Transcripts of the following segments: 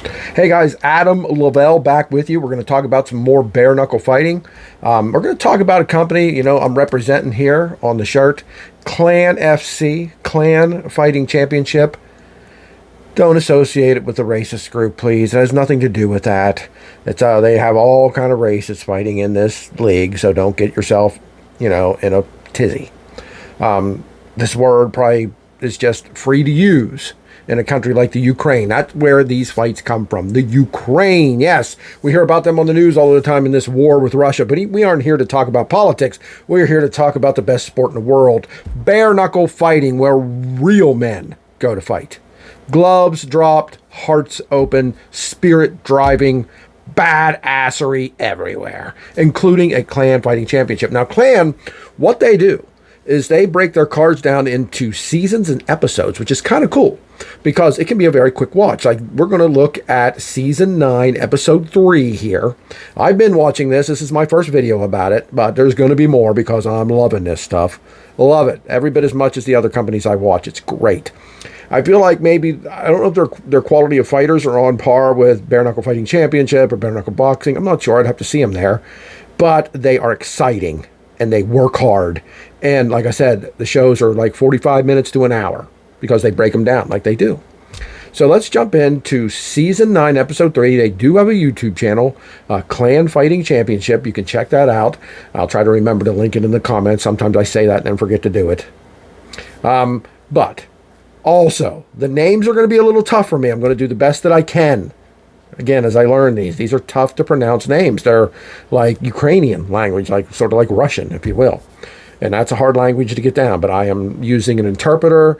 Hey guys, Adam Lavelle back with you. We're going to talk about some more bare knuckle fighting. We're going to talk about a company, I'm representing here on the shirt, KLAN FC, KLAN Fighting Championship. Don't associate it with the racist group, please. It has nothing to do with that. They have all kind of racists fighting in this league, so don't get yourself, in a tizzy. This word probably is just free to use in a country like the Ukraine. That's where these fights come from. The Ukraine, yes. We hear about them on the news all the time in this war with Russia, but we aren't here to talk about politics. We're here to talk about the best sport in the world. Bare knuckle fighting, where real men go to fight. Gloves dropped, hearts open, spirit driving, badassery everywhere, including a KLAN Fighting Championship. Now, KLAN, what they do is they break their cards down into seasons and episodes, which is kind of cool because it can be a very quick watch. Like, we're going to look at season 9, episode 3 here. I've been watching this. This is my first video about it, but there's going to be more because I'm loving this stuff. Love it. Every bit as much as the other companies I watch. It's great. I feel like maybe, I don't know if their quality of fighters are on par with Bare Knuckle Fighting Championship or Bare Knuckle Boxing. I'm not sure. I'd have to see them there. But they are exciting and they work hard. And like I said, the shows are like 45 minutes to an hour because they break them down like they do. So let's jump into season 9, episode 3. They do have a YouTube channel, KLAN Fighting Championship. You can check that out. I'll try to remember to link it in the comments. Sometimes I say that and then forget to do it. But also, the names are going to be a little tough for me. I'm going to do the best that I can. Again, as I learn these are tough to pronounce names. They're like Ukrainian language, like sort of like Russian, if you will. And that's a hard language to get down, but I am using an interpreter.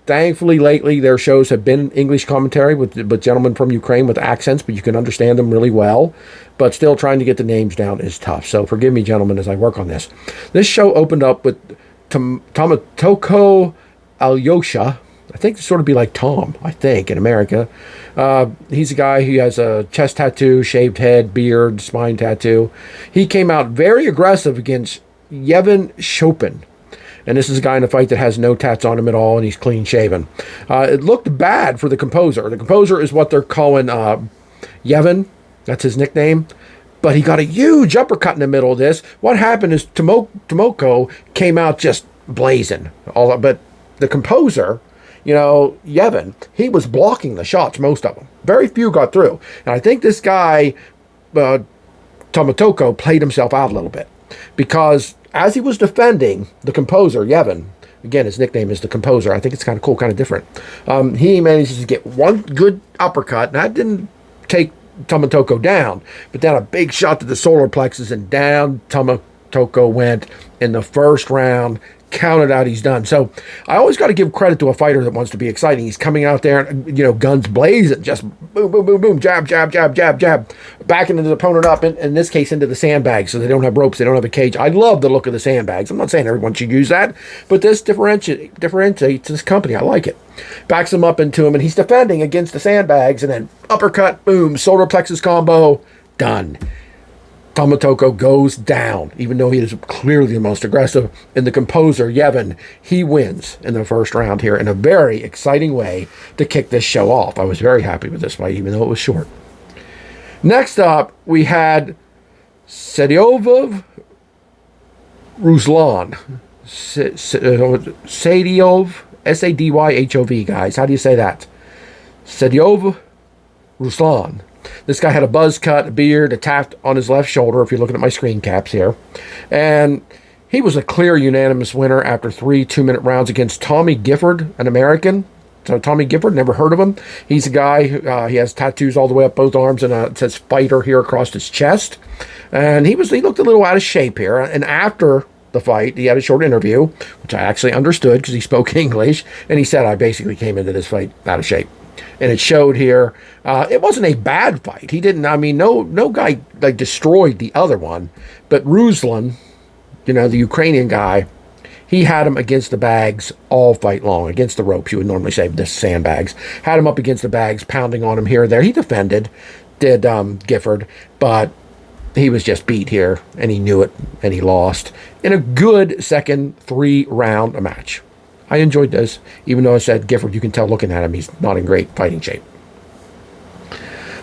Thankfully, lately, their shows have been English commentary with gentlemen from Ukraine with accents, but you can understand them really well. But still, trying to get the names down is tough. So forgive me, gentlemen, as I work on this. This show opened up with Tomatoko Alyosha. I think this sort of be like Tom, I think, in America. He's a guy who has a chest tattoo, shaved head, beard, spine tattoo. He came out very aggressive against Yevon Chopin. And this is a guy in a fight that has no tats on him at all, and he's clean shaven. It looked bad for the composer. The composer is what they're calling Yevon. That's his nickname. But he got a huge uppercut in the middle of this. What happened is Tomoko came out just blazing. But the composer, Yevon, he was blocking the shots, most of them. Very few got through. And I think this guy, Tomotoko, played himself out a little bit. Because as he was defending the composer, Yevon, again, his nickname is the composer. I think it's kind of cool, kind of different. He manages to get one good uppercut. And that didn't take Tomotoko down. But then a big shot to the solar plexus, and down Tomotoko went in the first round. Counted out, he's done. So I always got to give credit to a fighter that wants to be exciting. He's coming out there and, guns blazing, just boom, boom, boom, boom, jab, jab, jab, jab, jab, backing the opponent up, in this case, into the sandbags, so they don't have ropes, they don't have a cage. I love the look of the sandbags. I'm not saying everyone should use that, but this differentiates this company. I like it. Backs him up into him, and he's defending against the sandbags, and then uppercut, boom, solar plexus combo, done. Tomotoko goes down, even though he is clearly the most aggressive. And the composer, Yevon, he wins in the first round here in a very exciting way to kick this show off. I was very happy with this fight, even though it was short. Next up, we had Sadyov Ruslan. Sadyov, S-A-D-Y-H-O-V, guys. How do you say that? Sadyov Ruslan. This guy had a buzz cut, a beard, a taft on his left shoulder, if you're looking at my screen caps here. And he was a clear unanimous winner after 3 2-minute rounds against Tommy Gifford, an American. So Tommy Gifford, never heard of him. He's a guy, he has tattoos all the way up both arms, and it says fighter here across his chest. And he looked a little out of shape here. And after the fight, he had a short interview, which I actually understood because he spoke English. And he said, I basically came into this fight out of shape. And it showed here. It wasn't a bad fight. He didn't, no guy destroyed the other one. But Ruslan, the Ukrainian guy, he had him against the bags all fight long, against the ropes, you would normally say, the sandbags. Had him up against the bags, pounding on him here and there. He defended, did Gifford, but he was just beat here, and he knew it, and he lost in a good second 3-round match. I enjoyed this, even though I said Gifford, you can tell looking at him, he's not in great fighting shape.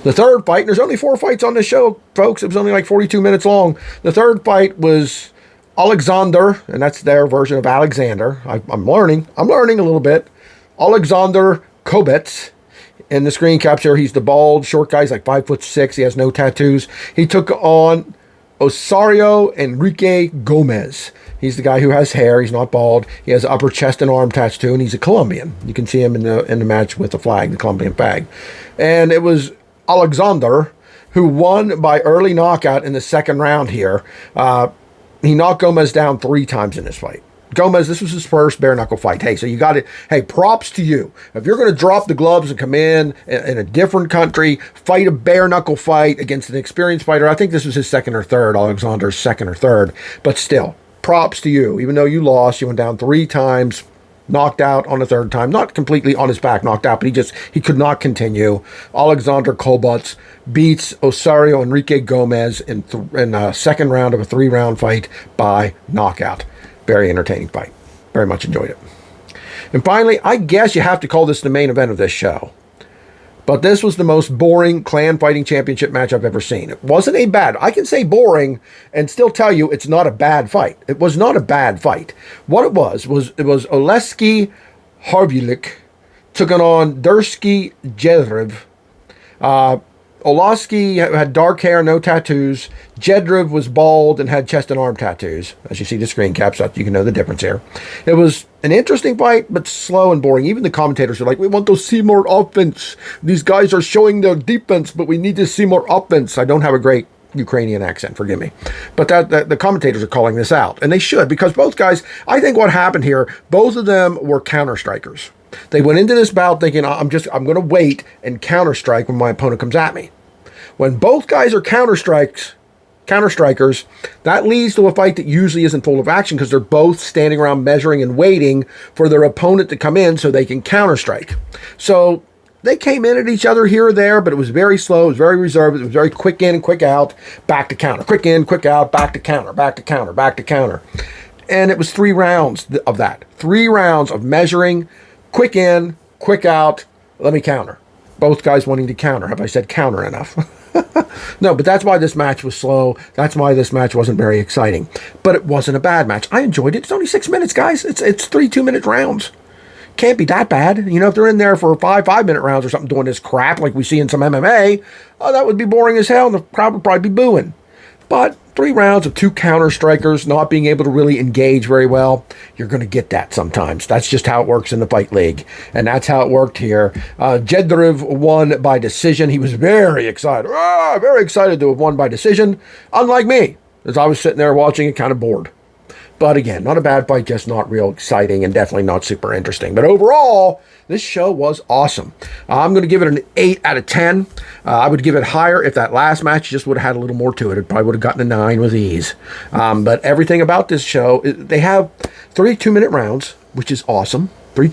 The third fight, and there's only 4 fights on this show, folks. It was only like 42 minutes long. The third fight was Alexander, and that's their version of Alexander. I'm learning a little bit. Alexander Kobets. In the screen capture, he's the bald, short guy. He's like 5'6". He has no tattoos. He took on Osario Enrique Gomez. He's the guy who has hair. He's not bald. He has upper chest and arm tattoo, and he's a Colombian. You can see him in the match with the flag, the Colombian flag. And it was Alexander who won by early knockout in the second round here. He knocked Gomez down 3 times in this fight. Gomez, this was his first bare knuckle fight. Hey, so you got it. Hey, props to you. If you're going to drop the gloves and come in a different country, fight a bare knuckle fight against an experienced fighter. I think this was his second or third, Alexander's second or third. But still, props to you. Even though you lost, you went down 3 times, knocked out on the third time. Not completely on his back, knocked out, but he could not continue. Alexander Kobets beats Osario Enrique Gomez in a second round of a 3-round fight by knockout. Very entertaining fight. Very much enjoyed it. And finally, I guess you have to call this the main event of this show. But this was the most boring Clan Fighting Championship match I've ever seen. It wasn't a bad. I can say boring and still tell you it's not a bad fight. It was not a bad fight. What it was Oleski Harvulik took on Dursky Jedrev. Olaski had dark hair, no tattoos. Jedrev was bald and had chest and arm tattoos. As you see the screen caps, so you can know the difference here. It was an interesting fight, but slow and boring. Even the commentators are like, we want to see more offense. These guys are showing their defense, but we need to see more offense. I don't have a great Ukrainian accent, forgive me. But that the commentators are calling this out. And they should, because both guys, I think what happened here, both of them were counter strikers. They went into this bout thinking, I'm going to wait and counter strike when my opponent comes at me. When both guys are counter strikers, that leads to a fight that usually isn't full of action because they're both standing around measuring and waiting for their opponent to come in so they can counter strike. So they came in at each other here or there, but it was very slow. It was very reserved. It was very quick in and quick out, back to counter. Quick in, quick out, back to counter, back to counter, back to counter. And it was 3 rounds of that. 3 rounds of measuring, quick in, quick out, let me counter. Both guys wanting to counter. Have I said counter enough? No, but that's why this match was slow. That's why this match wasn't very exciting. But it wasn't a bad match. I enjoyed it. It's only 6 minutes, guys. It's 3 2-minute rounds. Can't be that bad. You know, if they're in there for 5-minute rounds or something doing this crap like we see in some MMA, that would be boring as hell and the crowd would probably be booing. But 3 rounds of 2 counter strikers not being able to really engage very well, you're going to get that sometimes. That's just how it works in the fight league. And that's how it worked here. Jedrev won by decision. He was very excited. Very excited to have won by decision. Unlike me, as I was sitting there watching it kind of bored. But again, not a bad fight, just not real exciting and definitely not super interesting. But overall, this show was awesome. I'm going to give it an 8 out of 10. I would give it higher if that last match just would have had a little more to it. It probably would have gotten a 9 with ease. But everything about this show, they have 3 2-minute rounds, which is awesome.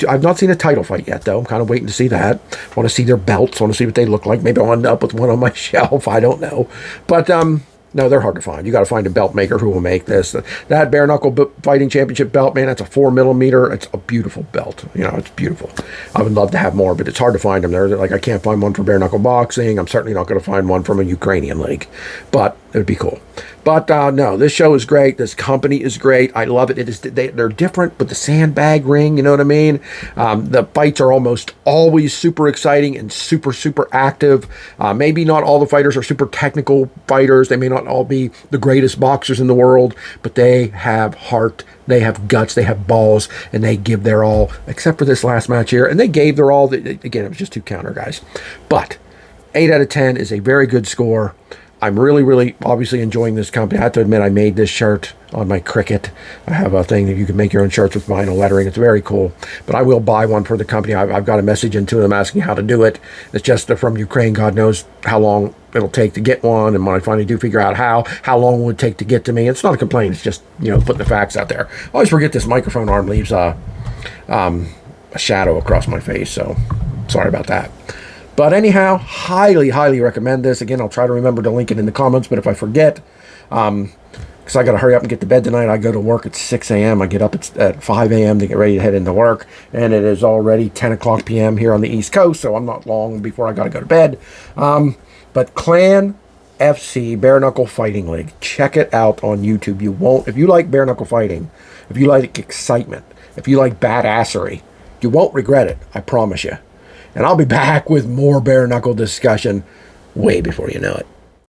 I've not seen a title fight yet, though. I'm kind of waiting to see that. I want to see their belts. I want to see what they look like. Maybe I'll end up with one on my shelf. I don't know. But no, they're hard to find. You got to find a belt maker who will make this. That bare knuckle fighting championship belt, man, that's a 4mm. It's a beautiful belt. You know, it's beautiful. I would love to have more, but it's hard to find them. They're like, I can't find one for bare knuckle boxing. I'm certainly not going to find one from a Ukrainian league, but it would be cool. But no, this show is great. This company is great. I love it. They're different with the sandbag ring. You know what I mean? The fights are almost always super exciting and super, super active. Maybe not all the fighters are super technical fighters. They may not all be the greatest boxers in the world, but they have heart. They have guts. They have balls, and they give their all, except for this last match here. And they gave their all. Again, it was just 2 counter guys. But 8 out of 10 is a very good score. I'm really, really obviously enjoying this company. I have to admit, I made this shirt on my Cricut. I have a thing that you can make your own shirts with vinyl lettering. It's very cool. But I will buy one for the company. I've got a message into them asking how to do it. It's just from Ukraine. God knows how long it'll take to get one. And when I finally do figure out how long it would take to get to me. It's not a complaint. It's just, you know, putting the facts out there. I always forget this microphone arm leaves a shadow across my face. So sorry about that. But anyhow, highly, highly recommend this. Again, I'll try to remember to link it in the comments, but if I forget, because I got to hurry up and get to bed tonight. I go to work at 6 a.m. I get up at 5 a.m. to get ready to head into work, and it is already 10 o'clock p.m. here on the East Coast, so I'm not long before I got to go to bed. But KLAN FC Bare Knuckle Fighting League, check it out on YouTube. You won't, if you like bare knuckle fighting, if you like excitement, if you like badassery, you won't regret it, I promise you. And I'll be back with more bare knuckle discussion way before you know it.